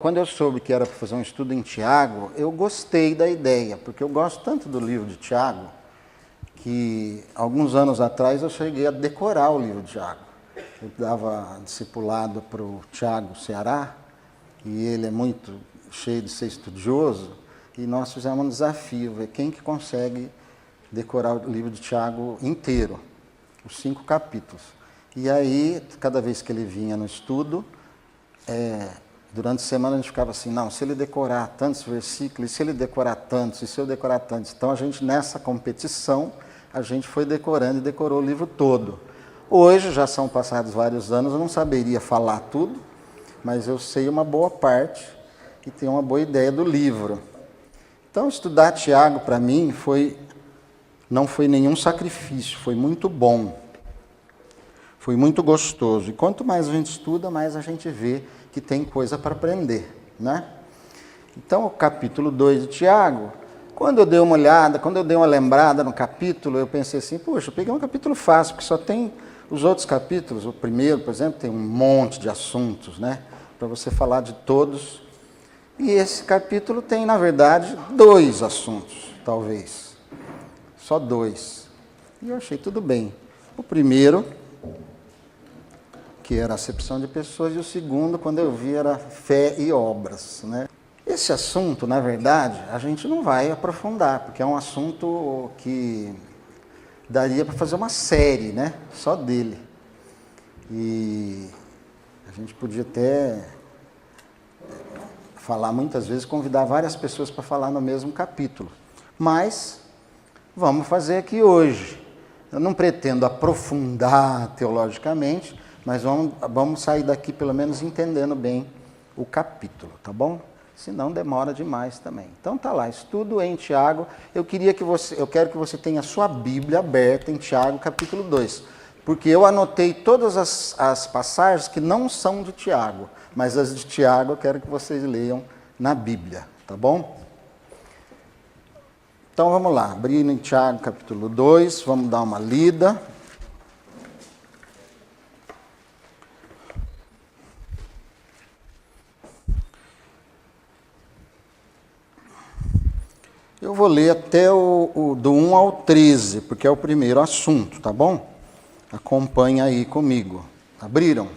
Quando eu soube que era para fazer um estudo em Tiago, eu gostei da ideia, porque eu gosto tanto do livro de Tiago, que alguns anos atrás eu cheguei a decorar o livro de Tiago. Eu dava discipulado para o Tiago Ceará, e ele é muito cheio de ser estudioso, e nós fizemos um desafio, ver quem que consegue decorar o livro de Tiago inteiro, os 5 capítulos. E aí, cada vez que ele vinha no estudo, durante a semana a gente ficava assim, não, se ele decorar tantos versículos, se ele decorar tantos, e se eu decorar tantos. Então a gente, nessa competição, a gente foi decorando e decorou o livro todo. Hoje, já são passados vários anos, eu não saberia falar tudo, mas eu sei uma boa parte e tenho uma boa ideia do livro. Então, estudar Tiago, para mim, não foi nenhum sacrifício, foi muito bom. Foi muito gostoso. E quanto mais a gente estuda, mais a gente vê que tem coisa para aprender, né? Então, o capítulo 2 de Tiago, quando eu dei uma olhada, quando eu dei uma lembrada no capítulo, eu pensei assim, poxa, eu peguei um capítulo fácil, porque só tem os outros capítulos. O primeiro, por exemplo, tem um monte de assuntos, né? Para você falar de todos. E esse capítulo tem, na verdade, 2 assuntos, talvez. Só 2. E eu achei tudo bem. O primeiro, que era acepção de pessoas, e o segundo, quando eu vi, era fé e obras, né? Esse assunto, na verdade, a gente não vai aprofundar, porque é um assunto que daria para fazer uma série, né? Só dele. E a gente podia até falar muitas vezes, convidar várias pessoas para falar no mesmo capítulo. Mas vamos fazer aqui hoje. Eu não pretendo aprofundar teologicamente, mas vamos sair daqui pelo menos entendendo bem o capítulo, tá bom? Senão demora demais também. Então tá lá, estudo em Tiago. Eu quero que você tenha a sua Bíblia aberta em Tiago, capítulo 2. Porque eu anotei todas as passagens que não são de Tiago, mas as de Tiago eu quero que vocês leiam na Bíblia, tá bom? Então vamos lá, abrindo em Tiago, capítulo 2, vamos dar uma lida. Eu vou ler até do 1 ao 13, porque é o primeiro assunto, tá bom? Acompanha aí comigo. Abriram?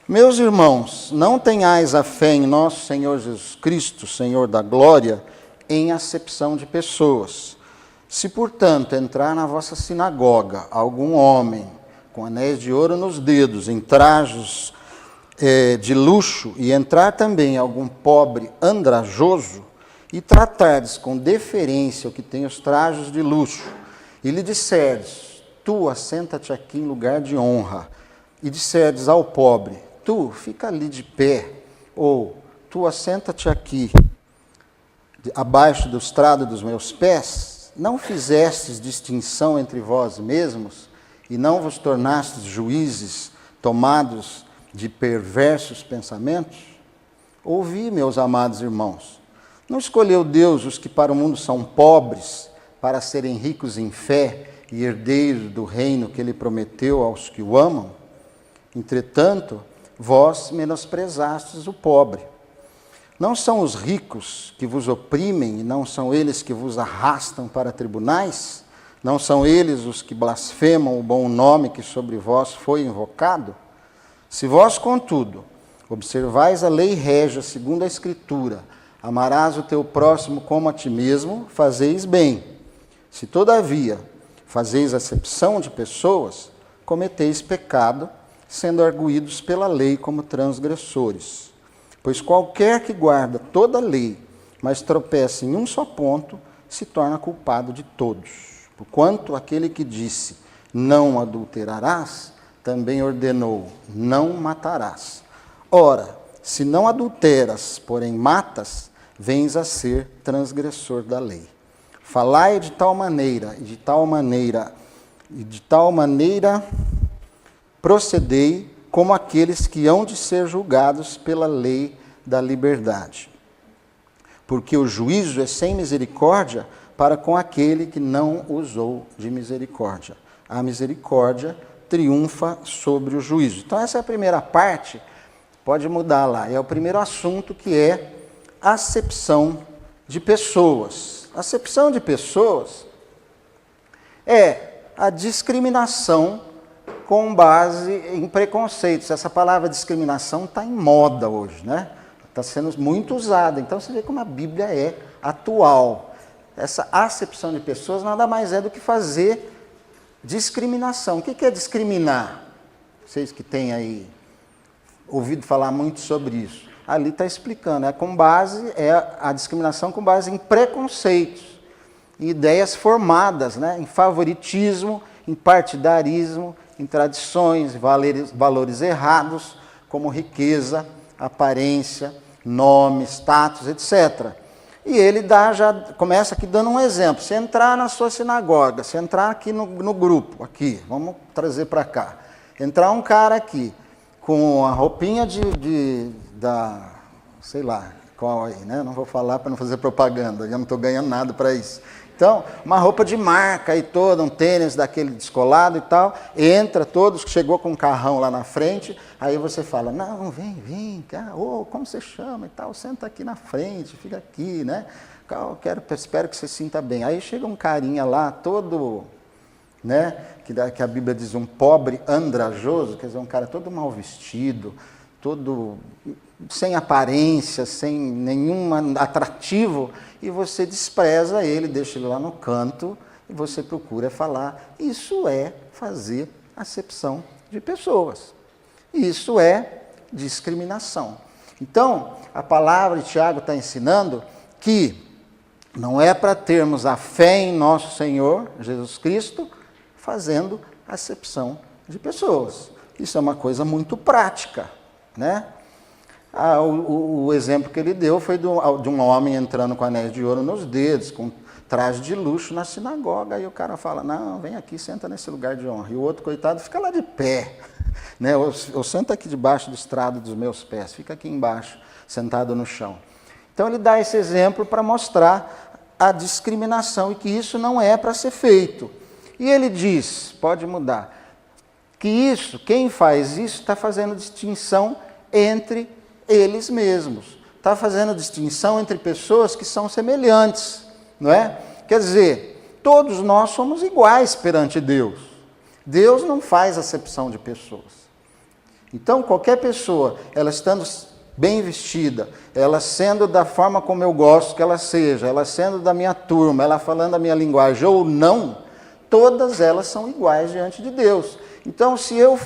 Meus irmãos, não tenhais a fé em nosso Senhor Jesus Cristo, Senhor da glória, em acepção de pessoas. Se, portanto, entrar na vossa sinagoga algum homem com anéis de ouro nos dedos, em trajos de luxo, e entrar também algum pobre andrajoso, e tratardes com deferência o que tem os trajos de luxo, e lhe disserdes, tu assenta-te aqui em lugar de honra, e disserdes ao pobre, tu fica ali de pé, ou tu assenta-te aqui, abaixo do estrado dos meus pés, não fizestes distinção entre vós mesmos, e não vos tornastes juízes tomados de perversos pensamentos? Ouvi, meus amados irmãos, não escolheu Deus os que para o mundo são pobres, para serem ricos em fé e herdeiros do reino que ele prometeu aos que o amam? Entretanto, vós menosprezastes o pobre. Não são os ricos que vos oprimem, e não são eles que vos arrastam para tribunais? Não são eles os que blasfemam o bom nome que sobre vós foi invocado? Se vós, contudo, observais a lei régia segundo a Escritura, amarás o teu próximo como a ti mesmo, fazeis bem. Se, todavia, fazeis acepção de pessoas, cometeis pecado, sendo arguídos pela lei como transgressores. Pois qualquer que guarda toda a lei, mas tropeça em um só ponto, se torna culpado de todos. Porquanto aquele que disse, não adulterarás, também ordenou, não matarás. Ora, se não adulteras, porém matas, vens a ser transgressor da lei. Falai de tal maneira, e de tal maneira procedei como aqueles que hão de ser julgados pela lei da liberdade. Porque o juízo é sem misericórdia para com aquele que não usou de misericórdia. A misericórdia triunfa sobre o juízo. Então essa é a primeira parte, Pode mudar lá. É o primeiro assunto, que é acepção de pessoas. Acepção de pessoas é a discriminação com base em preconceitos. Essa palavra discriminação está em moda hoje, né? Está sendo muito usada. Então você vê como a Bíblia é atual. Essa acepção de pessoas nada mais é do que fazer discriminação. O que é discriminar? Vocês que têm aí ouvido falar muito sobre isso. Ali está explicando. É a discriminação com base em preconceitos, em ideias formadas, né? Em favoritismo, em partidarismo, em tradições, valores errados, como riqueza, aparência, nome, status, etc. E ele já começa aqui dando um exemplo. Se entrar na sua sinagoga, se entrar aqui no grupo, aqui, vamos trazer para cá. Entrar um cara aqui com a roupinha sei lá, qual aí, né? Não vou falar para não fazer propaganda, eu não estou ganhando nada para isso. Então, uma roupa de marca e toda, um tênis daquele descolado e tal, entra todos, chegou com um carrão lá na frente, aí você fala, não, vem, como você chama e tal, senta aqui na frente, fica aqui, né? Espero que você sinta bem. Aí chega um carinha lá, todo, né, que a Bíblia diz um pobre andrajoso, quer dizer, um cara todo mal vestido, todo sem aparência, sem nenhum atrativo, e você despreza ele, deixa ele lá no canto, e você procura falar. Isso é fazer acepção de pessoas. Isso é discriminação. Então, a palavra de Tiago está ensinando que não é para termos a fé em nosso Senhor Jesus Cristo fazendo acepção de pessoas. Isso é uma coisa muito prática, né? O exemplo que ele deu foi de um homem entrando com anéis de ouro nos dedos, com traje de luxo na sinagoga, aí o cara fala, não, vem aqui, senta nesse lugar de honra. E o outro, coitado, fica lá de pé, né? Eu sento aqui debaixo do estrado dos meus pés, fica aqui embaixo, sentado no chão. Então ele dá esse exemplo para mostrar a discriminação e que isso não é para ser feito. E ele diz, pode mudar, que quem faz isso está fazendo distinção entre eles mesmos. Está fazendo distinção entre pessoas que são semelhantes, não é? Quer dizer, todos nós somos iguais perante Deus. Deus não faz acepção de pessoas. Então, qualquer pessoa, ela estando bem vestida, ela sendo da forma como eu gosto que ela seja, ela sendo da minha turma, ela falando a minha linguagem ou não, todas elas são iguais diante de Deus. Então, se eu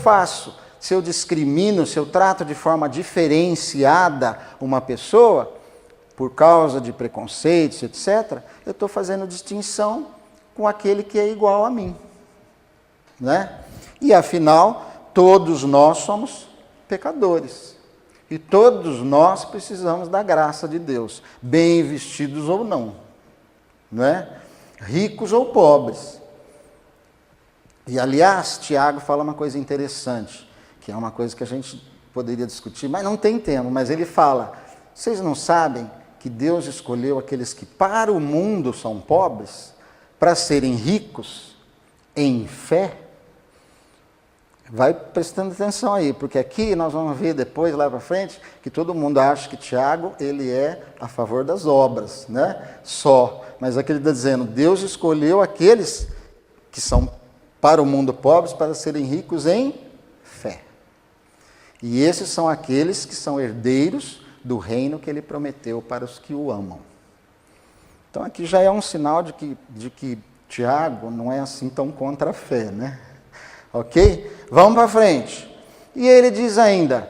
discrimino, se eu trato de forma diferenciada uma pessoa, por causa de preconceitos, etc., eu estou fazendo distinção com aquele que é igual a mim, né? E, afinal, todos nós somos pecadores. E todos nós precisamos da graça de Deus, bem vestidos ou não, né? Ricos ou pobres. E, aliás, Tiago fala uma coisa interessante, que é uma coisa que a gente poderia discutir, mas não tem tempo. Mas ele fala, vocês não sabem que Deus escolheu aqueles que para o mundo são pobres, para serem ricos em fé? Vai prestando atenção aí, porque aqui nós vamos ver depois, lá para frente, que todo mundo acha que Tiago, ele é a favor das obras, né? Só. Mas aqui ele está dizendo, Deus escolheu aqueles que são para o mundo pobres, para serem ricos em fé. E esses são aqueles que são herdeiros do reino que ele prometeu para os que o amam. Então aqui já é um sinal de que Tiago não é assim tão contra a fé, né? Ok? Vamos para frente. E ele diz ainda,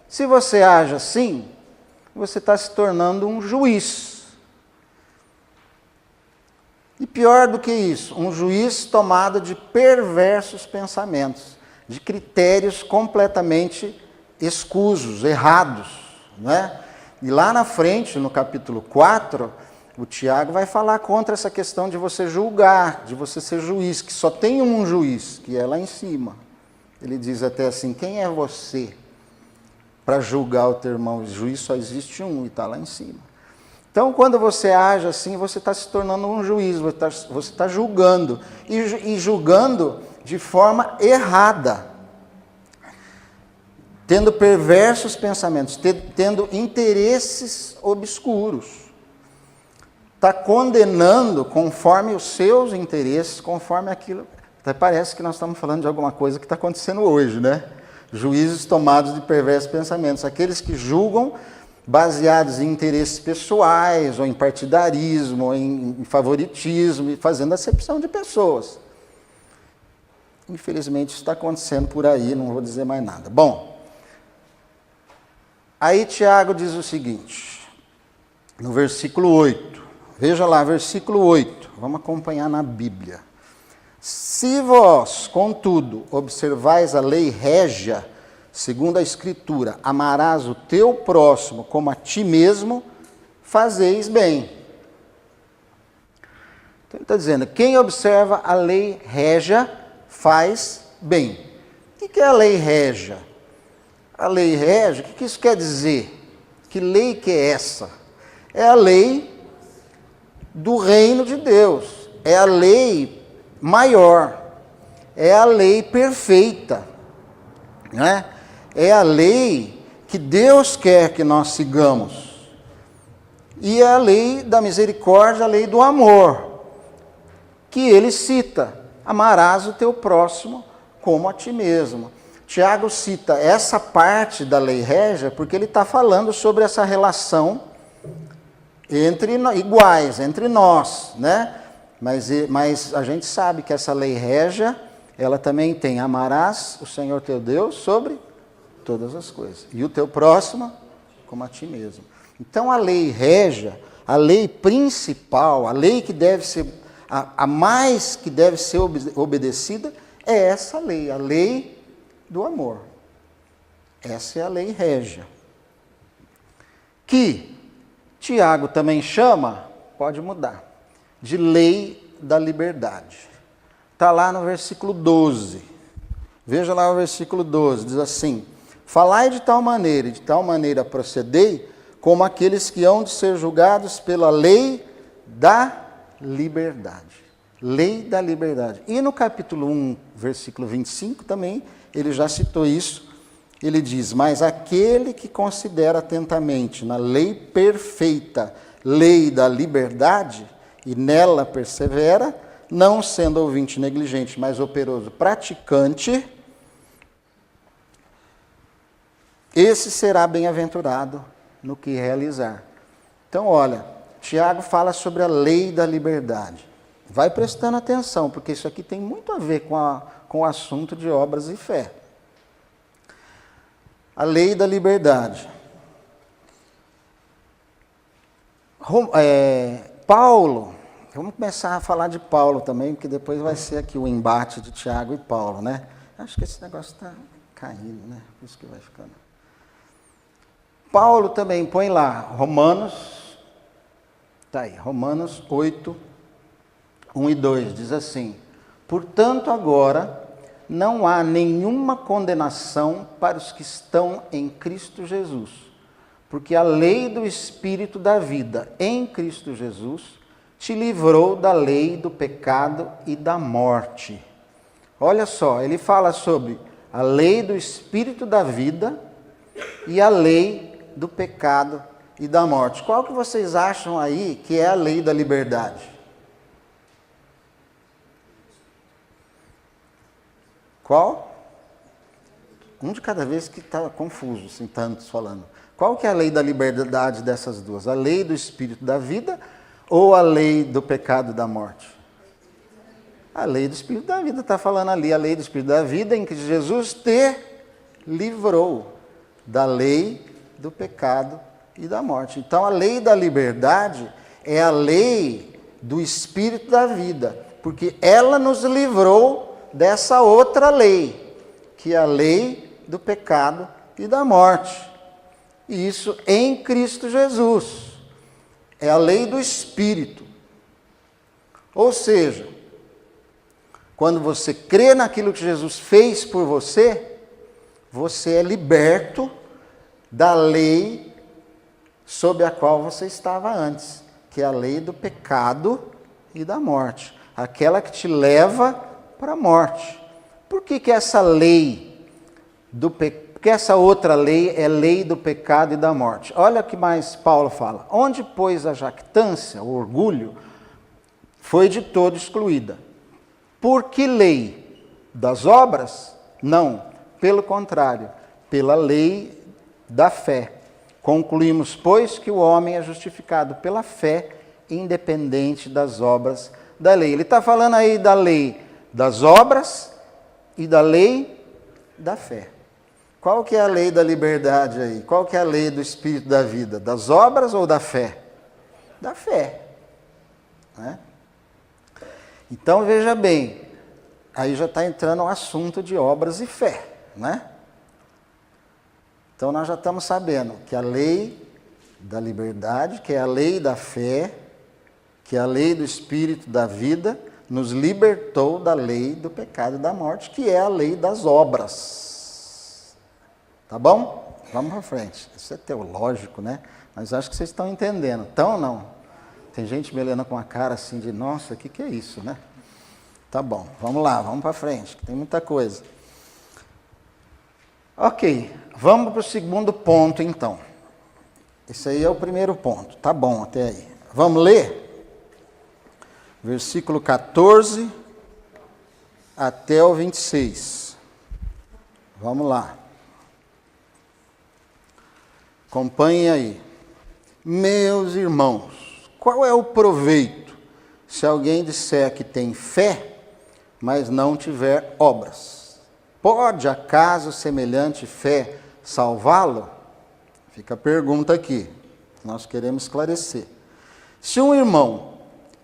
se você age assim, você está se tornando um juiz. E pior do que isso, um juiz tomado de perversos pensamentos, de critérios completamente escusos, errados, né? E lá na frente, no capítulo 4, o Tiago vai falar contra essa questão de você julgar, de você ser juiz, que só tem um juiz, que é lá em cima. Ele diz até assim, quem é você para julgar o teu irmão? O juiz só existe um e está lá em cima. Então, quando você age assim, você está se tornando um juiz, você está julgando, e julgando de forma errada. tendo perversos pensamentos, tendo interesses obscuros. Está condenando conforme os seus interesses, conforme aquilo. Até parece que nós estamos falando de alguma coisa que está acontecendo hoje, né? Juízes tomados de perversos pensamentos. Aqueles que julgam baseados em interesses pessoais, ou em partidarismo, ou em favoritismo, e fazendo acepção de pessoas. Infelizmente, isso está acontecendo por aí, não vou dizer mais nada. Bom, aí Tiago diz o seguinte, no versículo 8. Veja lá, versículo 8. Vamos acompanhar na Bíblia. Se vós, contudo, observais a lei régia, segundo a Escritura, amarás o teu próximo como a ti mesmo, fazeis bem. Então ele está dizendo, quem observa a lei régia, faz bem. O que é a lei régia? A lei régia, o que isso quer dizer? Que lei que é essa? É a lei do reino de Deus. É a lei maior. É a lei perfeita. Né? É a lei que Deus quer que nós sigamos. E é a lei da misericórdia, a lei do amor, que ele cita. Amarás o teu próximo como a ti mesmo. Tiago cita essa parte da lei régia porque ele está falando sobre essa relação entre iguais, entre nós, né? Mas a gente sabe que essa lei régia, ela também tem, amarás o Senhor teu Deus sobre todas as coisas, e o teu próximo como a ti mesmo. Então a lei régia, a lei principal, a lei que deve ser, a mais que deve ser obedecida, é essa lei, a lei do amor. Essa é a lei régia. Que Tiago também chama, pode mudar, de lei da liberdade. Está lá no versículo 12. Veja lá o versículo 12, diz assim, falai de tal maneira, e de tal maneira procedei, como aqueles que hão de ser julgados pela lei da liberdade. Lei da liberdade. E no capítulo 1, versículo 25 também, ele já citou isso. Ele diz, mas aquele que considera atentamente na lei perfeita, lei da liberdade, e nela persevera, não sendo ouvinte negligente, mas operoso praticante, esse será bem-aventurado no que realizar. Então, olha, Tiago fala sobre a lei da liberdade. Vai prestando atenção, porque isso aqui tem muito a ver com o assunto de obras e fé. A lei da liberdade. Paulo, vamos começar a falar de Paulo também, porque depois vai ser aqui o embate de Tiago e Paulo, né? Acho que esse negócio está caindo, né? Por isso que vai ficando. Paulo também põe lá, Romanos, tá aí, Romanos 8, 1 e 2, diz assim, portanto agora não há nenhuma condenação para os que estão em Cristo Jesus, porque a lei do Espírito da vida em Cristo Jesus te livrou da lei do pecado e da morte. Olha só, ele fala sobre a lei do Espírito da vida e a lei do pecado e da morte. Qual que vocês acham aí que é a lei da liberdade? Qual? Um de cada vez, que está confuso, assim, tantos falando. Qual que é a lei da liberdade dessas duas? A lei do Espírito da vida ou a lei do pecado e da morte? A lei do Espírito da vida, está falando ali, a lei do Espírito da vida em que Jesus te livrou da lei do pecado e da morte. Então a lei da liberdade é a lei do Espírito da vida, porque ela nos livrou dessa outra lei, que é a lei do pecado e da morte. E isso em Cristo Jesus. É a lei do Espírito. Ou seja, quando você crê naquilo que Jesus fez por você, você é liberto da lei sob a qual você estava antes, que é a lei do pecado e da morte. Aquela que te leva para a morte. Por que essa lei Porque essa outra lei é lei do pecado e da morte. Olha o que mais Paulo fala. Onde, pois, a jactância, o orgulho, foi de todo excluída. Por que lei? Das obras? Não. Pelo contrário, pela lei da fé. Concluímos, pois, que o homem é justificado pela fé, independente das obras da lei. Ele está falando aí da lei das obras e da lei da fé. Qual que é a lei da liberdade aí? Qual que é a lei do espírito da vida? Das obras ou da fé? Da fé. Né? Então, veja bem, aí já está entrando o assunto de obras e fé, né? Então, nós já estamos sabendo que a lei da liberdade, que é a lei da fé, que é a lei do espírito da vida, nos libertou da lei do pecado e da morte, que é a lei das obras. Tá bom? Vamos para frente. Isso é teológico, né? Mas acho que vocês estão entendendo. Então ou não? Tem gente me olhando com a cara assim de, nossa, o que é isso, né? Tá bom, vamos lá, vamos para frente, que tem muita coisa. Ok, vamos para o segundo ponto então. Esse aí é o primeiro ponto, tá bom até aí. Vamos ler? Versículo 14 até o 26. Vamos lá. Acompanhem aí. Meus irmãos, qual é o proveito se alguém disser que tem fé, mas não tiver obras? Pode acaso semelhante fé salvá-lo? Fica a pergunta aqui, nós queremos esclarecer. Se um irmão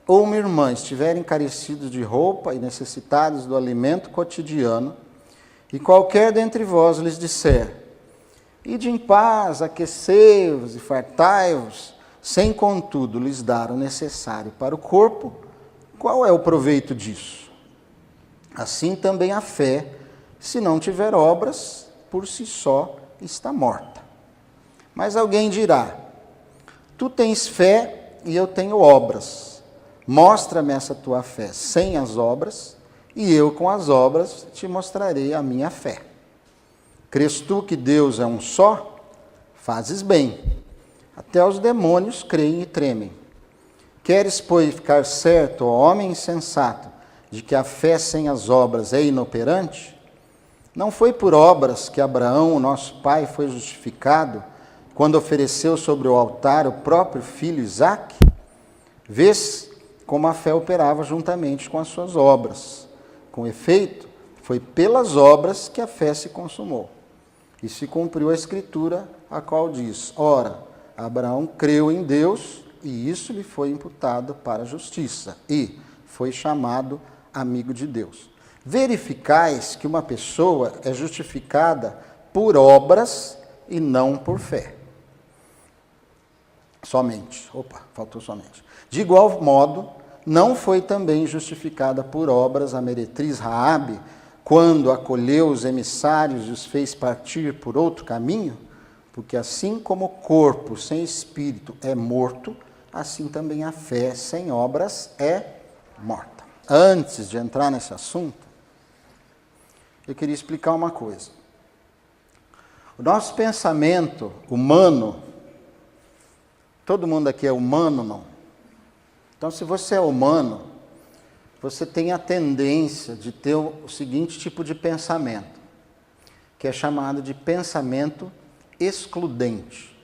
ou uma irmã estiverem carecidos de roupa e necessitados do alimento cotidiano, e qualquer dentre vós lhes disser, ide em paz, aquecei-vos e fartai-vos, sem contudo lhes dar o necessário para o corpo, qual é o proveito disso? Assim também a fé, se não tiver obras, por si só está morta. Mas alguém dirá, tu tens fé e eu tenho obras. Mostra-me essa tua fé sem as obras, e eu com as obras te mostrarei a minha fé. Crês tu que Deus é um só? Fazes bem. Até os demônios creem e tremem. Queres, pois, ficar certo, ó homem insensato, de que a fé sem as obras é inoperante? Não foi por obras que Abraão, nosso pai, foi justificado, quando ofereceu sobre o altar o próprio filho Isaque? Vês como a fé operava juntamente com as suas obras. Com efeito, foi pelas obras que a fé se consumou. E se cumpriu a escritura, a qual diz, ora, Abraão creu em Deus, e isso lhe foi imputado para a justiça, e foi chamado amigo de Deus. Verificais que uma pessoa é justificada por obras e não por fé. Somente. Opa, faltou somente. De igual modo, não foi também justificada por obras a meretriz Raabe, quando acolheu os emissários e os fez partir por outro caminho? Porque assim como o corpo sem espírito é morto, assim também a fé sem obras é morta. Antes de entrar nesse assunto, eu queria explicar uma coisa. O nosso pensamento humano, todo mundo aqui é humano, não? Então, se você é humano, você tem a tendência de ter o seguinte tipo de pensamento, que é chamado de pensamento excludente.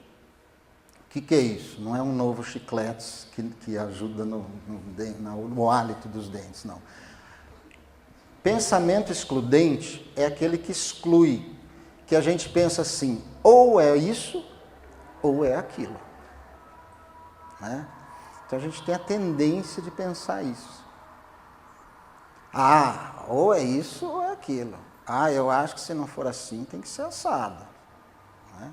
O que é isso? Não é um novo chiclete que ajuda no hálito dos dentes, não. Pensamento excludente é aquele que exclui, que a gente pensa assim, ou é isso, ou é aquilo. Né? Então a gente tem a tendência de pensar isso. Ah, ou é isso ou é aquilo. Ah, eu acho que se não for assim tem que ser assado. Né?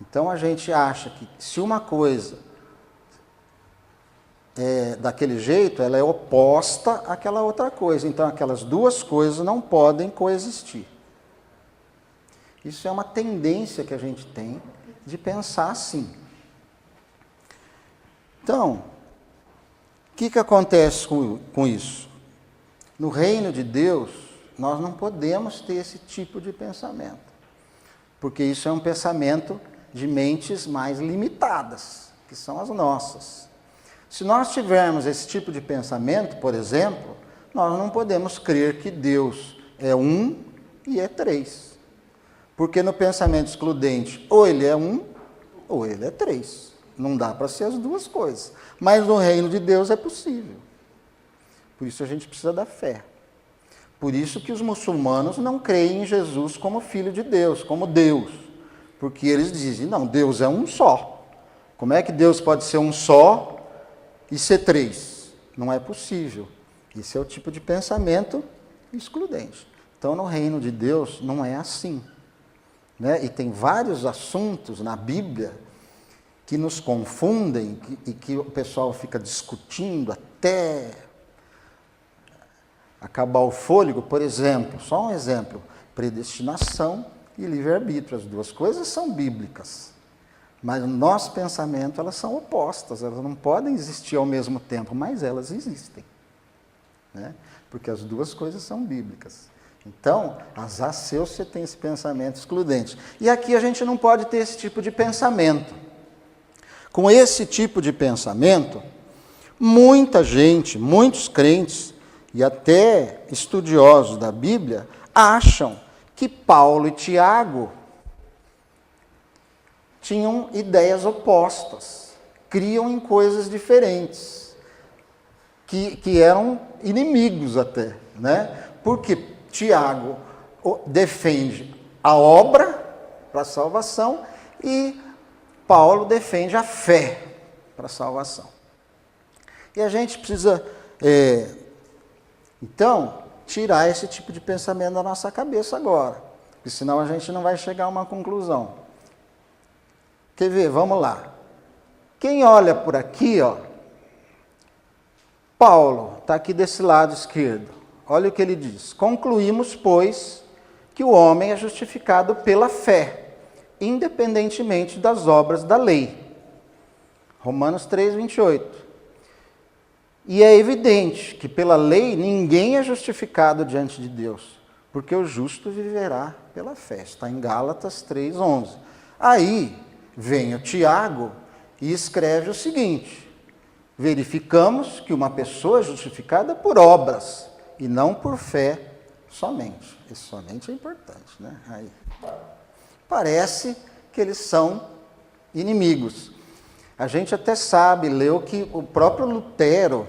Então a gente acha que se uma coisa é daquele jeito, ela é oposta àquela outra coisa. Então aquelas duas coisas não podem coexistir. Isso é uma tendência que a gente tem de pensar assim. Então, o que acontece com isso? No reino de Deus, nós não podemos ter esse tipo de pensamento. porque isso é um pensamento de mentes mais limitadas, que são as nossas. Se nós tivermos esse tipo de pensamento, por exemplo, nós não podemos crer que Deus é um e é três. Porque no pensamento excludente, ou ele é um, ou ele é três. Não dá para ser as duas coisas. Mas no reino de Deus é possível. Por isso a gente precisa da fé. Por isso que os muçulmanos não creem em Jesus como Filho de Deus, como Deus. Porque eles dizem, não, Deus é um só. Como é que Deus pode ser um só e ser três? Não é possível. Esse é o tipo de pensamento excludente. Então, no reino de Deus, não é assim. Né? E tem vários assuntos na Bíblia que nos confundem e que o pessoal fica discutindo até acabar o fôlego. Por exemplo, só um exemplo, predestinação e livre-arbítrio. As duas coisas são bíblicas. Mas no nosso pensamento elas são opostas, elas não podem existir ao mesmo tempo, mas elas existem. Né? Porque as duas coisas são bíblicas. Então, as ateus você tem esse pensamento excludente. E aqui a gente não pode ter esse tipo de pensamento. Com esse tipo de pensamento, muita gente, muitos crentes e até estudiosos da Bíblia acham que Paulo e Tiago tinham ideias opostas, criam em coisas diferentes, que eram inimigos até, né? Porque Tiago defende a obra para a salvação e Paulo defende a fé para a salvação. E a gente precisa, então, tirar esse tipo de pensamento da nossa cabeça agora, porque senão a gente não vai chegar a uma conclusão. Quer ver? Vamos lá. Quem olha por aqui, ó, Paulo está aqui desse lado esquerdo. Olha o que ele diz. Concluímos, pois, que o homem é justificado pela fé, independentemente das obras da lei. Romanos 3, 28. E é evidente que pela lei ninguém é justificado diante de Deus, porque o justo viverá pela fé. Está em Gálatas 3, 11. Aí vem o Tiago e escreve o seguinte: verificamos que uma pessoa é justificada por obras e não por fé somente. Esse somente é importante, né? Aí, parece que eles são inimigos. A gente até sabe, leu que o próprio Lutero,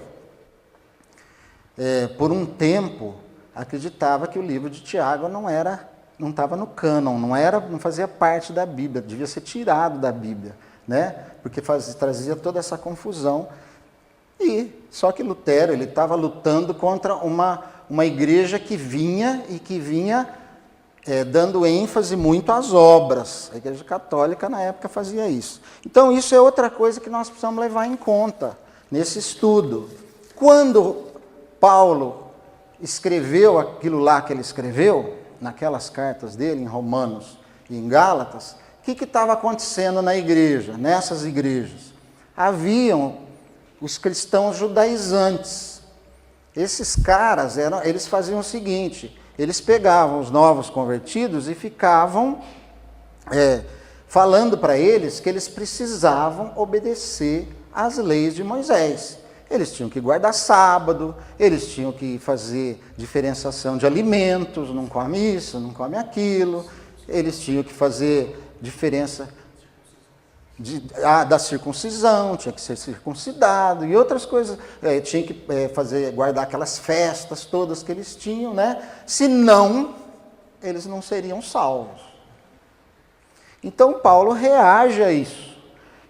por um tempo, acreditava que o livro de Tiago não estava no cânon, não fazia parte da Bíblia, devia ser tirado da Bíblia, né? Porque trazia toda essa confusão. Só que Lutero, ele estava lutando contra uma igreja que vinha dando ênfase muito às obras. A igreja católica na época fazia isso. Então isso é outra coisa que nós precisamos levar em conta nesse estudo. Quando Paulo escreveu aquilo lá que ele escreveu, naquelas cartas dele, em Romanos e em Gálatas, o que estava acontecendo na igreja, nessas igrejas? Haviam os cristãos judaizantes. Esses caras, eles faziam o seguinte: eles pegavam os novos convertidos e ficavam falando para eles que eles precisavam obedecer às leis de Moisés. Eles tinham que guardar sábado, eles tinham que fazer diferenciação de alimentos, não come isso, não come aquilo, eles tinham que fazer diferença da circuncisão, tinha que ser circuncidado e outras coisas, tinha que guardar aquelas festas todas que eles tinham, né? Senão, eles não seriam salvos. Então, Paulo reage a isso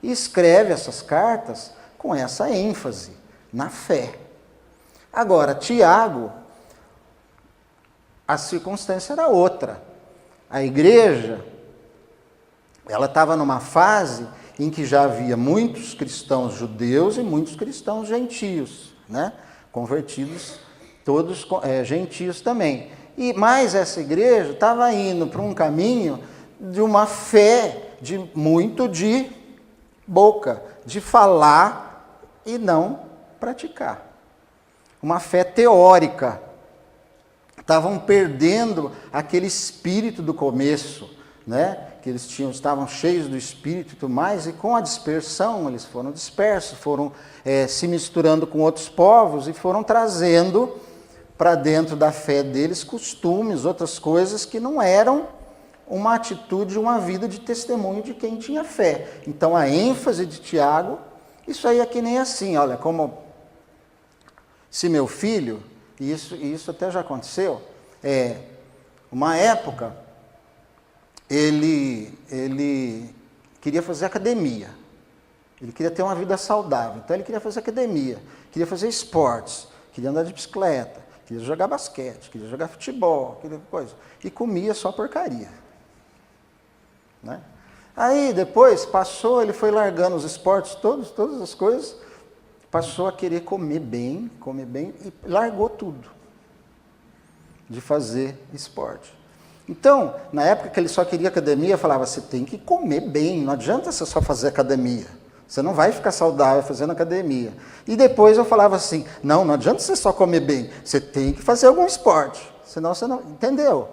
e escreve essas cartas com essa ênfase na fé. Agora, Tiago, a circunstância era outra. A igreja, ela estava numa fase em que já havia muitos cristãos judeus e muitos cristãos gentios, né? Convertidos, todos gentios também. Mas essa igreja estava indo para um caminho de uma fé muito de boca, de falar e não praticar. Uma fé teórica. Estavam perdendo aquele espírito do começo, né? Que eles estavam cheios do Espírito e tudo mais, e com a dispersão eles foram dispersos, foram se misturando com outros povos e foram trazendo para dentro da fé deles costumes, outras coisas que não eram uma atitude, uma vida de testemunho de quem tinha fé. Então a ênfase de Tiago, isso aí é que nem assim, olha, como se meu filho, e isso até já aconteceu, uma época ele queria fazer academia, ele queria ter uma vida saudável, então ele queria fazer academia, queria fazer esportes, queria andar de bicicleta, queria jogar basquete, queria jogar futebol, queria coisa, e comia só porcaria, né? Aí depois passou, ele foi largando os esportes todas as coisas, passou a querer comer bem e largou tudo de fazer esporte. Então, na época que ele só queria academia, eu falava, você tem que comer bem, não adianta você só fazer academia. Você não vai ficar saudável fazendo academia. E depois eu falava assim, não adianta você só comer bem, você tem que fazer algum esporte, senão você não... Entendeu?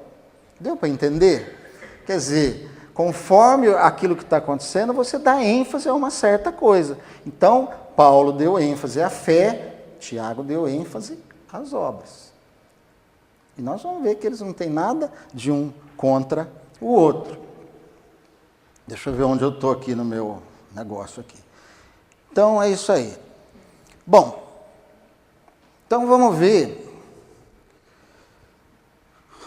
Deu para entender? Quer dizer, conforme aquilo que está acontecendo, você dá ênfase a uma certa coisa. Então, Paulo deu ênfase à fé, Tiago deu ênfase às obras. E nós vamos ver que eles não têm nada de um contra o outro. Deixa eu ver onde eu estou aqui no meu negócio aqui. Então, é isso aí. Bom, então vamos ver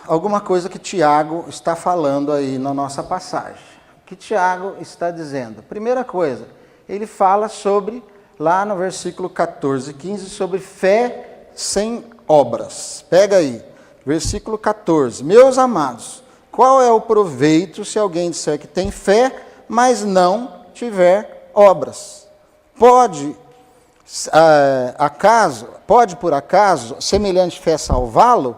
alguma coisa que Tiago está falando aí na nossa passagem. O que Tiago está dizendo? Primeira coisa, ele fala sobre, lá no versículo 14 e 15, sobre fé sem obras. Pega aí, versículo 14. Meus amados, qual é o proveito se alguém disser que tem fé, mas não tiver obras? Pode por acaso, semelhante fé salvá-lo?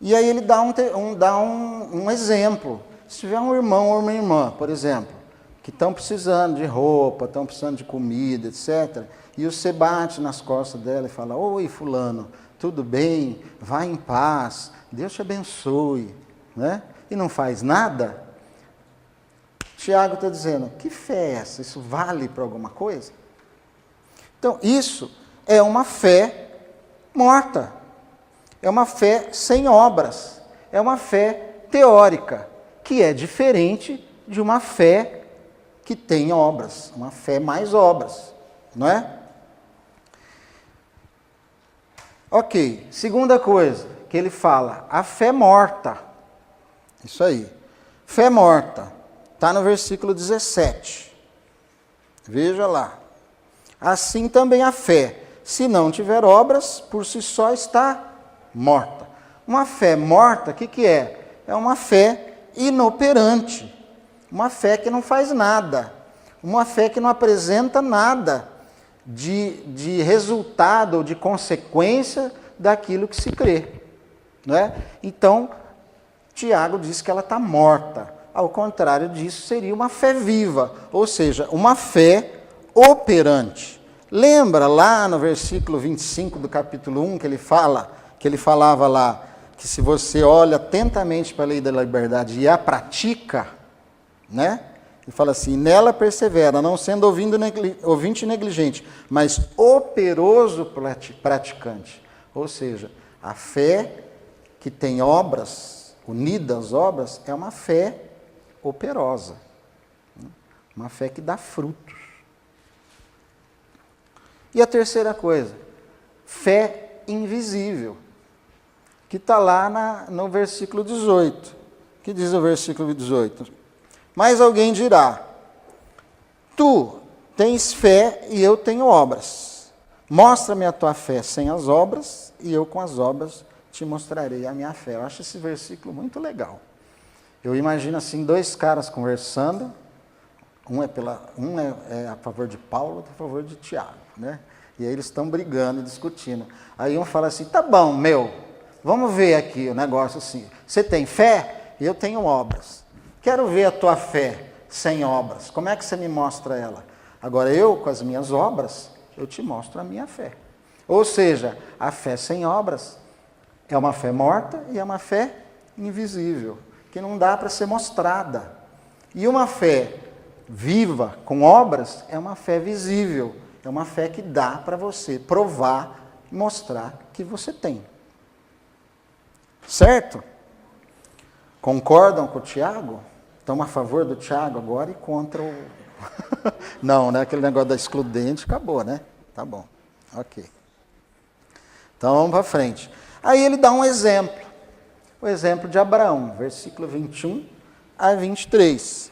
E aí ele dá um exemplo. Se tiver um irmão ou uma irmã, por exemplo, que estão precisando de roupa, estão precisando de comida, etc., e você bate nas costas dela e fala, oi fulano, tudo bem? Vá em paz, Deus te abençoe, né? E não faz nada, Tiago está dizendo, que fé é essa? Isso vale para alguma coisa? Então, isso é uma fé morta. É uma fé sem obras. É uma fé teórica, que é diferente de uma fé que tem obras. Uma fé mais obras, não é? Ok, segunda coisa que ele fala, a fé morta. Isso aí, fé morta. Está no versículo 17. Veja lá. Assim também a fé, se não tiver obras, por si só está morta. Uma fé morta, o que é? É uma fé inoperante. Uma fé que não faz nada. Uma fé que não apresenta nada de resultado ou de consequência daquilo que se crê. Não é? Então, Tiago diz que ela está morta. Ao contrário disso, seria uma fé viva, ou seja, uma fé operante. Lembra lá no versículo 25 do capítulo 1 que ele falava lá, que se você olha atentamente para a lei da liberdade e a pratica, né? Ele fala assim, nela persevera, não sendo ouvinte negligente, mas operoso praticante. Ou seja, a fé que tem obras, unida às obras, é uma fé operosa, uma fé que dá frutos. E a terceira coisa, fé invisível, que está lá no versículo 18. O que diz o versículo 18? Mas alguém dirá, tu tens fé e eu tenho obras. Mostra-me a tua fé sem as obras, e eu com as obras te mostrarei a minha fé. Eu acho esse versículo muito legal. Eu imagino assim, dois caras conversando, um é a favor de Paulo, outro a favor de Tiago, né? E aí eles estão brigando e discutindo. Aí um fala assim, tá bom, vamos ver aqui o negócio assim, você tem fé e eu tenho obras. Quero ver a tua fé sem obras, como é que você me mostra ela? Agora eu, com as minhas obras, eu te mostro a minha fé. Ou seja, a fé sem obras é uma fé morta e é uma fé invisível. que não dá para ser mostrada. E uma fé viva, com obras, é uma fé visível. É uma fé que dá para você provar e mostrar que você tem. Certo? Concordam com o Tiago? Estão a favor do Tiago agora e contra o... Não, né? Aquele negócio da excludente acabou, né? Tá bom. Ok. Então vamos para frente. Aí ele dá um exemplo. O exemplo de Abraão, versículo 21 a 23.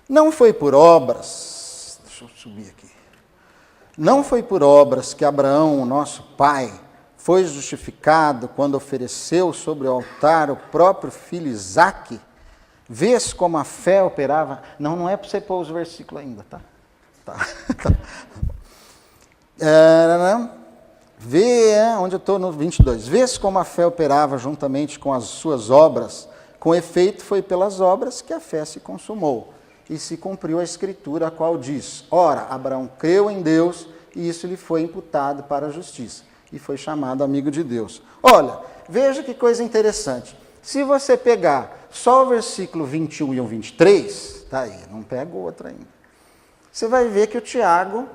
Não foi por obras, deixa eu subir aqui. Não foi por obras que Abraão, o nosso pai, foi justificado quando ofereceu sobre o altar o próprio filho Isaque. Vês como a fé operava? Não é para você pôr os versículos ainda, tá? Vê, onde eu estou no 22. Vês como a fé operava juntamente com as suas obras? Com efeito, foi pelas obras que a fé se consumou. E se cumpriu a escritura, a qual diz: ora, Abraão creu em Deus, e isso lhe foi imputado para a justiça. E foi chamado amigo de Deus. Olha, veja que coisa interessante. Se você pegar só o versículo 21 e o 23, tá aí, não pega o outro ainda. Você vai ver que o Tiago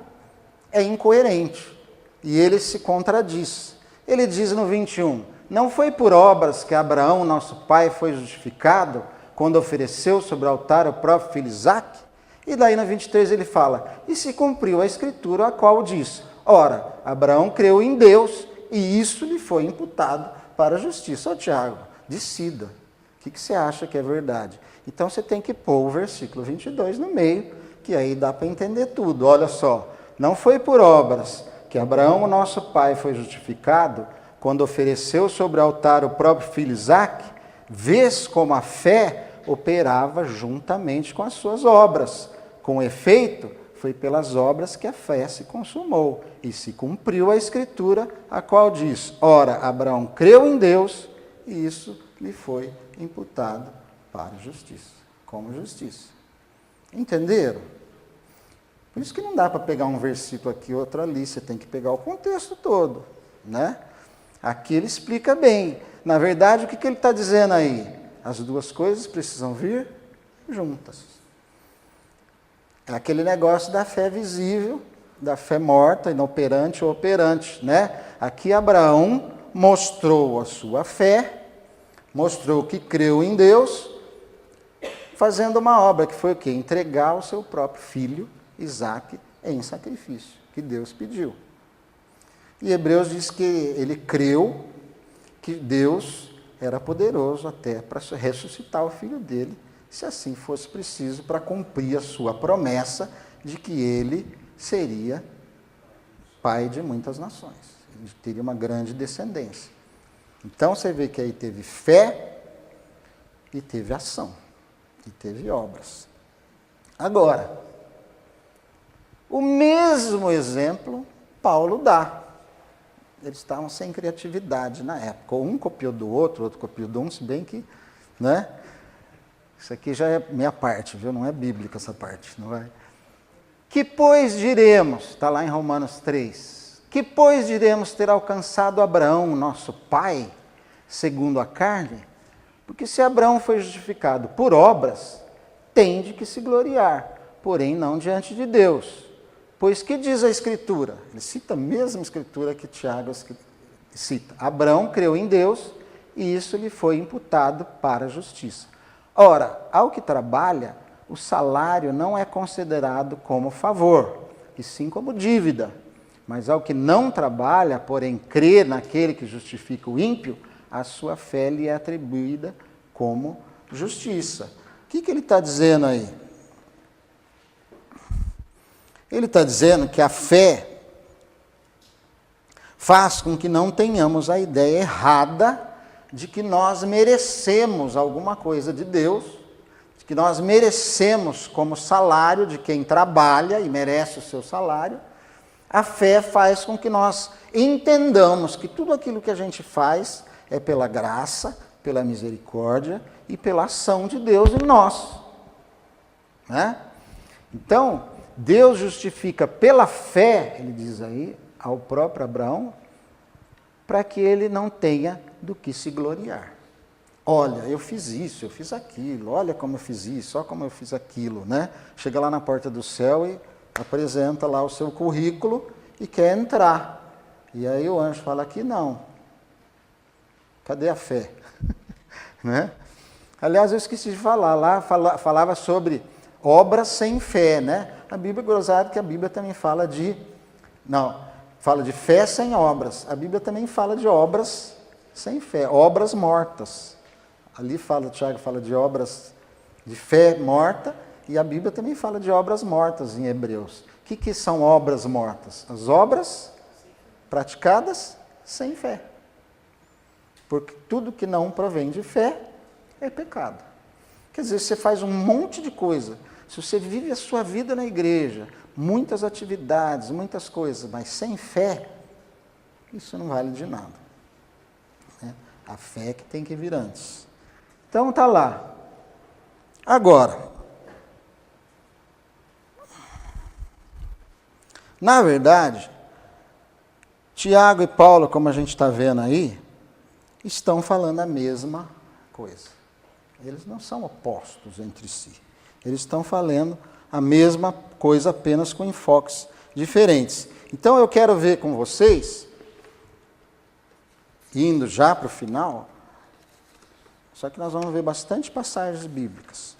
é incoerente. E ele se contradiz. Ele diz no 21, não foi por obras que Abraão, nosso pai, foi justificado quando ofereceu sobre o altar o próprio filho Isaque? E daí no 23 ele fala, e se cumpriu a escritura, a qual diz, ora, Abraão creu em Deus, e isso lhe foi imputado para a justiça. Ó Tiago, decida, o que você acha que é verdade? Então você tem que pôr o versículo 22 no meio, que aí dá para entender tudo. Olha só, não foi por obras que Abraão, o nosso pai, foi justificado quando ofereceu sobre o altar o próprio filho Isaque, vês como a fé operava juntamente com as suas obras. Com efeito, foi pelas obras que a fé se consumou, e se cumpriu a escritura, a qual diz, ora, Abraão creu em Deus, e isso lhe foi imputado para a justiça, como justiça. Entenderam? Por isso que não dá para pegar um versículo aqui, outro ali, você tem que pegar o contexto todo, né? Aqui ele explica bem. Na verdade, o que ele está dizendo aí? As duas coisas precisam vir juntas. É aquele negócio da fé visível, da fé morta, inoperante ou operante, né? Aqui Abraão mostrou a sua fé, mostrou que creu em Deus, fazendo uma obra que foi o quê? Entregar o seu próprio filho, Isaque, em sacrifício, que Deus pediu. E Hebreus diz que ele creu que Deus era poderoso até para ressuscitar o filho dele, se assim fosse preciso, para cumprir a sua promessa de que ele seria pai de muitas nações, ele teria uma grande descendência. Então você vê que aí teve fé e teve ação, e teve obras. Agora, o mesmo exemplo Paulo dá. Eles estavam sem criatividade na época. Um copiou do outro copiou de um, se bem que, né? Isso aqui já é minha parte, viu? Não é bíblica essa parte, não é? Que pois diremos, está lá em Romanos 3, que pois diremos ter alcançado Abraão, nosso pai, segundo a carne? Porque se Abraão foi justificado por obras, tem de que se gloriar, porém não diante de Deus. Pois que diz a Escritura? Ele cita a mesma Escritura que Tiago cita. Abraão creu em Deus e isso lhe foi imputado para a justiça. Ora, ao que trabalha, o salário não é considerado como favor, e sim como dívida. Mas ao que não trabalha, porém crê naquele que justifica o ímpio, a sua fé lhe é atribuída como justiça. O que ele está dizendo aí? Ele está dizendo que a fé faz com que não tenhamos a ideia errada de que nós merecemos alguma coisa de Deus, de que nós merecemos como salário de quem trabalha e merece o seu salário. A fé faz com que nós entendamos que tudo aquilo que a gente faz é pela graça, pela misericórdia e pela ação de Deus em nós, né? Então, Deus justifica pela fé, ele diz aí, ao próprio Abraão, para que ele não tenha do que se gloriar. Olha, eu fiz isso, eu fiz aquilo, olha como eu fiz isso, olha como eu fiz aquilo, né? Chega lá na porta do céu e apresenta lá o seu currículo e quer entrar. E aí o anjo fala, aqui não. Cadê a fé? Né? Aliás, eu esqueci de falar, lá falava sobre obras sem fé, né? A Bíblia, gozado que a Bíblia também fala de fé sem obras. A Bíblia também fala de obras sem fé, obras mortas. Ali Tiago fala de obras de fé morta, e a Bíblia também fala de obras mortas em Hebreus. O que são obras mortas? As obras praticadas sem fé. Porque tudo que não provém de fé é pecado. Quer dizer, você faz um monte de coisa. Se você vive a sua vida na igreja, muitas atividades, muitas coisas, mas sem fé, isso não vale de nada. Né? A fé que tem que vir antes. Então está lá. Agora, na verdade, Tiago e Paulo, como a gente está vendo aí, estão falando a mesma coisa. Eles não são opostos entre si. Eles estão falando a mesma coisa, apenas com enfoques diferentes. Então eu quero ver com vocês, indo já para o final, só que nós vamos ver bastante passagens bíblicas,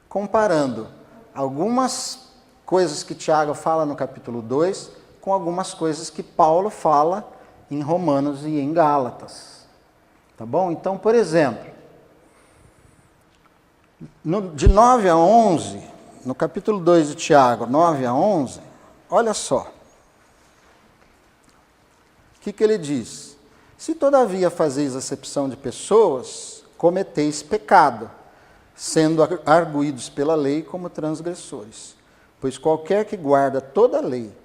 comparando algumas coisas que Tiago fala no capítulo 2 com algumas coisas que Paulo fala em Romanos e em Gálatas. Tá bom? Então, por exemplo, de 9 a 11, no capítulo 2 de Tiago, 9 a 11, olha só. O que ele diz? Se todavia fazeis acepção de pessoas, cometeis pecado, sendo arguidos pela lei como transgressores. Pois qualquer que guarda toda a lei,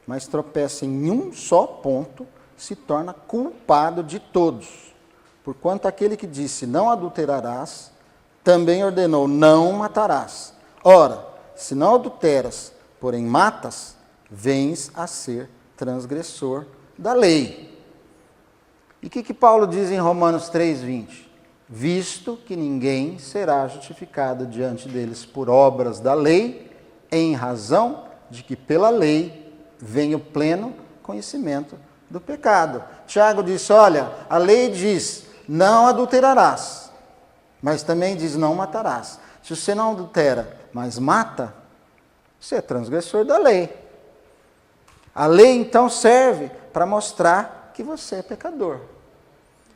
mas tropeça em um só ponto, se torna culpado de todos. Porquanto aquele que disse, não adulterarás, também ordenou, não matarás. Ora, se não adulteras, porém matas, vens a ser transgressor da lei. E o que Paulo diz em Romanos 3,20? Visto que ninguém será justificado diante deles por obras da lei, em razão de que pela lei vem o pleno conhecimento do pecado. Tiago disse, olha, a lei diz, não adulterarás, mas também diz, não matarás. Se você não adultera, mas mata, você é transgressor da lei. A lei, então, serve para mostrar que você é pecador.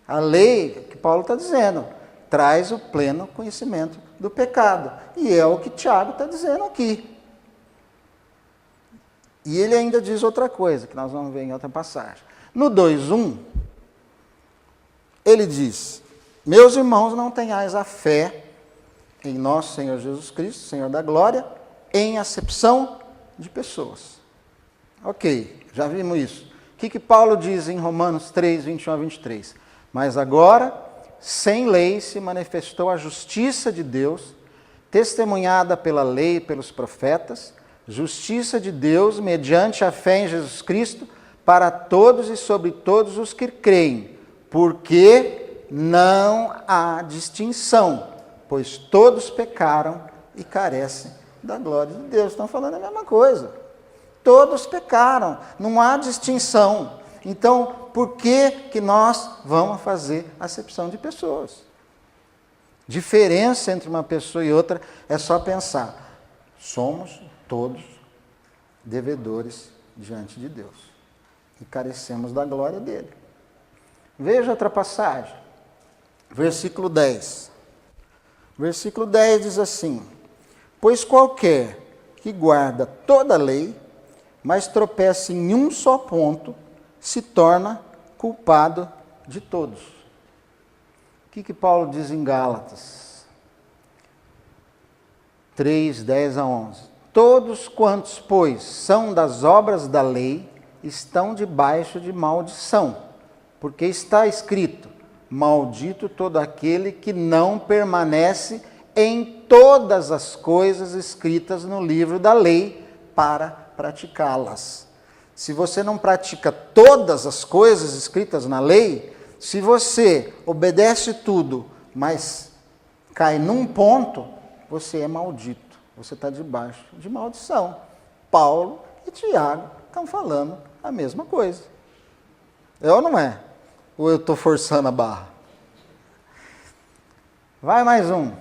A lei, que Paulo está dizendo, traz o pleno conhecimento do pecado. E é o que Tiago está dizendo aqui. E ele ainda diz outra coisa, que nós vamos ver em outra passagem. No 2:1, ele diz, meus irmãos, não tenhais a fé em nosso Senhor Jesus Cristo, Senhor da glória, em acepção de pessoas. Ok, já vimos isso. O que Paulo diz em Romanos 3, 21 a 23? Mas agora, sem lei, se manifestou a justiça de Deus, testemunhada pela lei e pelos profetas, justiça de Deus mediante a fé em Jesus Cristo, para todos e sobre todos os que creem, porque não há distinção, pois todos pecaram e carecem da glória de Deus. Estão falando a mesma coisa. Todos pecaram, não há distinção. Então, por que nós vamos fazer acepção de pessoas? Diferença entre uma pessoa e outra é só pensar. Somos todos devedores diante de Deus. E carecemos da glória dele. Veja outra passagem. Versículo 10. Versículo 10 diz assim, pois qualquer que guarda toda a lei, mas tropeça em um só ponto, se torna culpado de todos. O que Paulo diz em Gálatas 3, 10 a 11? Todos quantos, pois, são das obras da lei, estão debaixo de maldição, porque está escrito, maldito todo aquele que não permanece em todas as coisas escritas no livro da lei para praticá-las. Se você não pratica todas as coisas escritas na lei, se você obedece tudo, mas cai num ponto, você é maldito. Você está debaixo de maldição. Paulo e Tiago estão falando a mesma coisa. É ou não é? Ou eu estou forçando a barra? Vai mais um.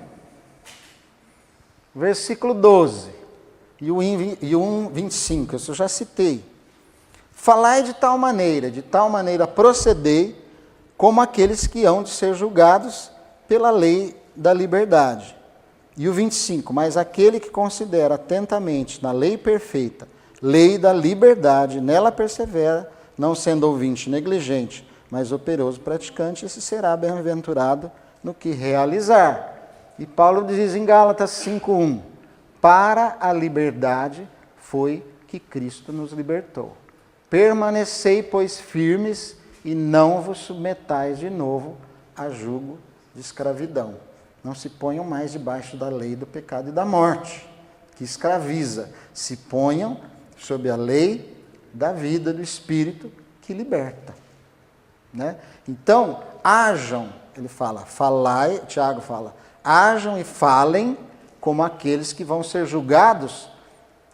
Versículo 12. E o 1:25, isso eu já citei. Falai de tal maneira procedei, como aqueles que hão de ser julgados pela lei da liberdade. E o 25, mas aquele que considera atentamente na lei perfeita, lei da liberdade, nela persevera, não sendo ouvinte negligente, mas operoso praticante, esse será bem-aventurado no que realizar. E Paulo diz em Gálatas 5:1, para a liberdade foi que Cristo nos libertou. Permanecei, pois, firmes e não vos submetais de novo a jugo de escravidão. Não se ponham mais debaixo da lei do pecado e da morte, que escraviza. Se ponham sob a lei da vida do Espírito que liberta. Né? Então, hajam, ele fala, falai, Tiago fala, hajam e falem como aqueles que vão ser julgados,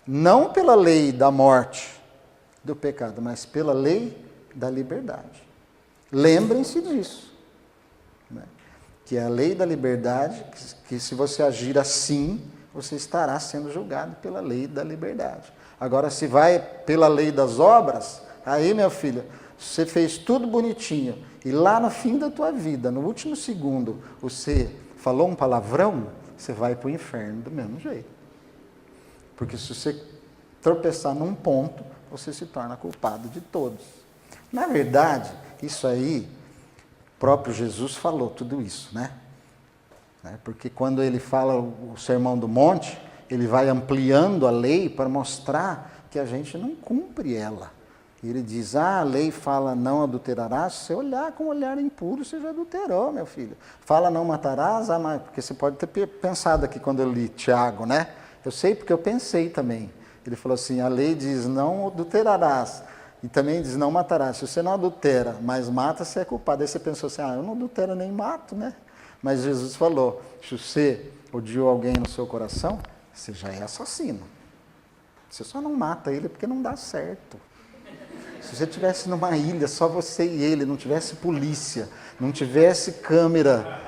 não pela lei da morte, do pecado, mas pela lei da liberdade. Lembrem-se disso. Né? Que é a lei da liberdade, que se você agir assim, você estará sendo julgado pela lei da liberdade. Agora, se vai pela lei das obras, aí, meu filho, você fez tudo bonitinho, e lá no fim da tua vida, no último segundo, você falou um palavrão, você vai para o inferno do mesmo jeito. Porque se você tropeçar num ponto, você se torna culpado de todos. Na verdade, isso aí, o próprio Jesus falou tudo isso, né? Porque quando ele fala o Sermão do Monte, ele vai ampliando a lei para mostrar que a gente não cumpre ela. Ele diz, a lei fala não adulterarás, se você olhar com um olhar impuro, você já adulterou, meu filho. Fala não matarás, porque você pode ter pensado aqui quando eu li Tiago, né? Eu sei porque eu pensei também. Ele falou assim, a lei diz não adulterarás, e também diz não matarás. Se você não adultera, mas mata, você é culpado. Aí você pensou assim, eu não adultero nem mato, né? Mas Jesus falou, se você odiou alguém no seu coração, você já é assassino. Você só não mata ele porque não dá certo. Se você estivesse numa ilha, só você e ele, não tivesse polícia, não tivesse câmera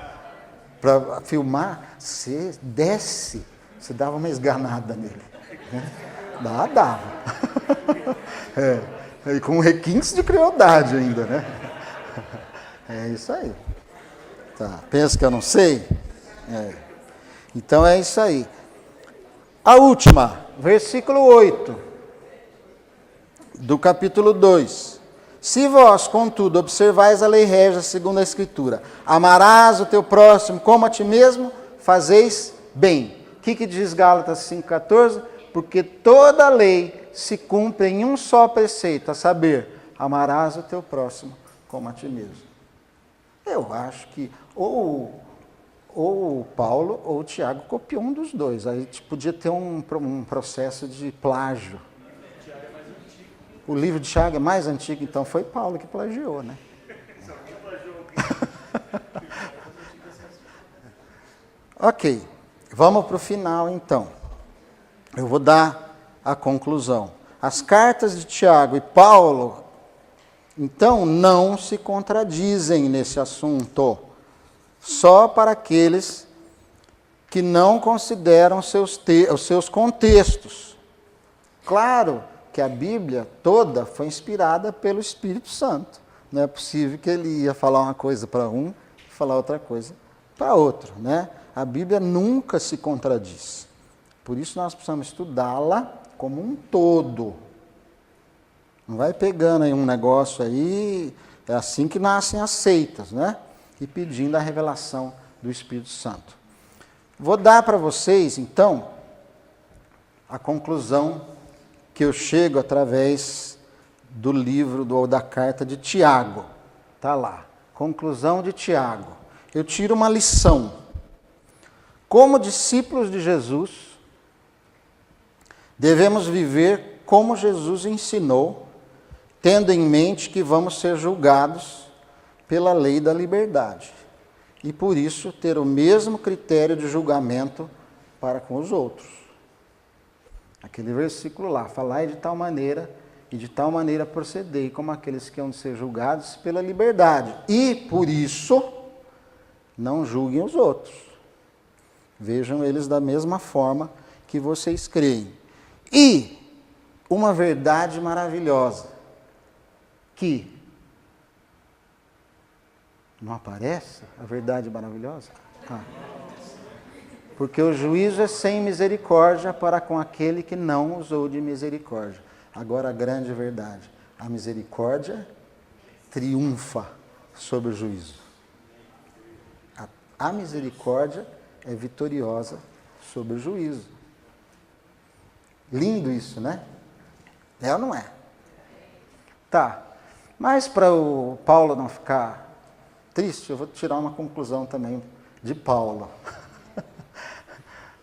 para filmar, você desce, você dava uma esganada nele. Né? Dava. E com requintes de crueldade ainda, né? É isso aí. Tá. Pensa que eu não sei? Então é isso aí. A última, versículo 8, do capítulo 2. Se vós, contudo, observais a lei régia segundo a Escritura, amarás o teu próximo como a ti mesmo, fazeis bem. O que diz Gálatas 5,14? Porque toda a lei se cumpre em um só preceito, a saber, amarás o teu próximo como a ti mesmo. Eu acho que ou o Paulo ou o Tiago copiou um dos dois. Aí podia ter um processo de plágio. O livro de Tiago é mais antigo, então foi Paulo que plagiou, né? Ok, vamos para o final então. Eu vou dar a conclusão. As cartas de Tiago e Paulo, então, não se contradizem nesse assunto. Só para aqueles que não consideram os seus contextos. Claro que a Bíblia toda foi inspirada pelo Espírito Santo. Não é possível que ele ia falar uma coisa para um e falar outra coisa para outro, né? A Bíblia nunca se contradiz. Por isso nós precisamos estudá-la como um todo. Não vai pegando aí um negócio aí, é assim que nascem as seitas, né? E pedindo a revelação do Espírito Santo. Vou dar para vocês, então, a conclusão que eu chego através do livro ou da carta de Tiago. Está lá, conclusão de Tiago. Eu tiro uma lição. Como discípulos de Jesus, devemos viver como Jesus ensinou, tendo em mente que vamos ser julgados pela lei da liberdade. E por isso ter o mesmo critério de julgamento para com os outros. Aquele versículo lá, falai de tal maneira e de tal maneira procedei como aqueles que hão de ser julgados pela liberdade. E por isso não julguem os outros. Vejam eles da mesma forma que vocês creem. E uma verdade maravilhosa, que não aparece a verdade maravilhosa? Porque o juízo é sem misericórdia para com aquele que não usou de misericórdia. Agora a grande verdade, a misericórdia triunfa sobre o juízo. A misericórdia é vitoriosa sobre o juízo. Lindo isso, né? É ou não é? Tá. Mas para o Paulo não ficar triste, eu vou tirar uma conclusão também de Paulo. A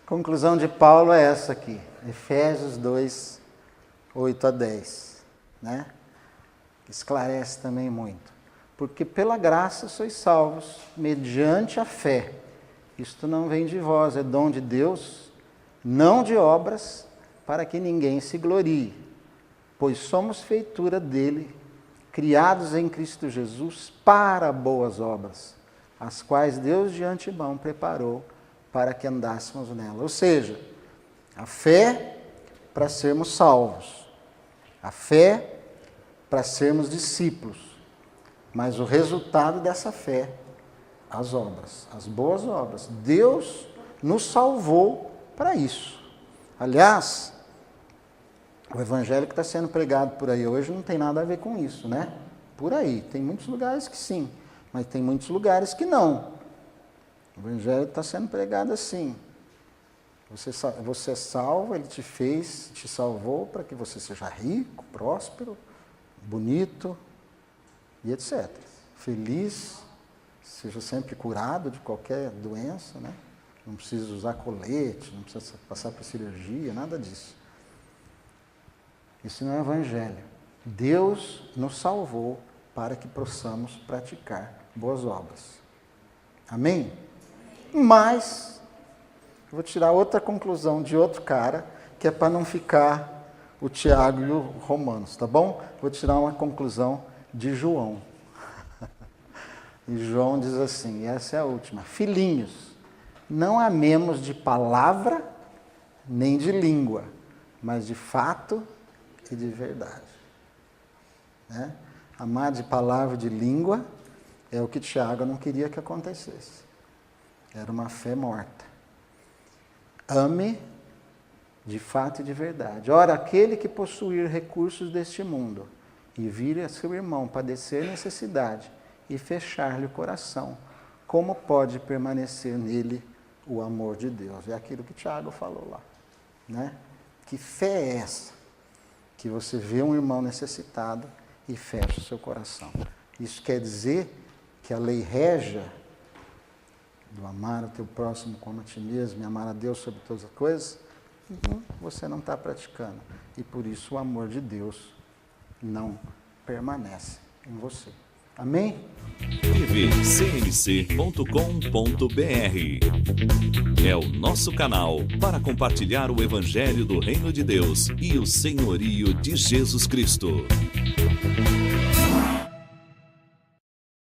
conclusão de Paulo é essa aqui. Efésios 2, 8 a 10. Né? Esclarece também muito. Porque pela graça sois salvos, mediante a fé. Isto não vem de vós, é dom de Deus, não de obras, para que ninguém se glorie. Pois somos feitura dele, criados em Cristo Jesus para boas obras, as quais Deus de antemão preparou para que andássemos nela. Ou seja, a fé para sermos salvos, a fé para sermos discípulos, mas o resultado dessa fé, as obras, as boas obras. Deus nos salvou para isso. Aliás, o evangelho que está sendo pregado por aí hoje não tem nada a ver com isso, né? Por aí. Tem muitos lugares que sim, mas tem muitos lugares que não. O evangelho está sendo pregado assim. Você é salvo, ele te salvou para que você seja rico, próspero, bonito e etc. Feliz, seja sempre curado de qualquer doença, né? Não precisa usar colete, não precisa passar por cirurgia, nada disso. Isso não é evangelho. Deus nos salvou para que possamos praticar boas obras. Amém? Mas, eu vou tirar outra conclusão de outro cara, que é para não ficar o Tiago e o Romanos, tá bom? Vou tirar uma conclusão de João. E João diz assim, e essa é a última: filhinhos, não amemos de palavra nem de língua, mas de fato e de verdade. Né? Amar de palavra e de língua é o que Tiago não queria que acontecesse. Era uma fé morta. Ame de fato e de verdade. Ora, aquele que possuir recursos deste mundo e vir a seu irmão padecer necessidade e fechar-lhe o coração, como pode permanecer nele o amor de Deus? É aquilo que Tiago falou lá. Né? Que fé é essa? Que você vê um irmão necessitado e fecha o seu coração. Isso quer dizer que a lei régia do amar o teu próximo como a ti mesmo e amar a Deus sobre todas as coisas, você não está praticando. E por isso o amor de Deus não permanece em você. Amém? tvcmc.com.br é o nosso canal para compartilhar o Evangelho do Reino de Deus e o senhorio de Jesus Cristo.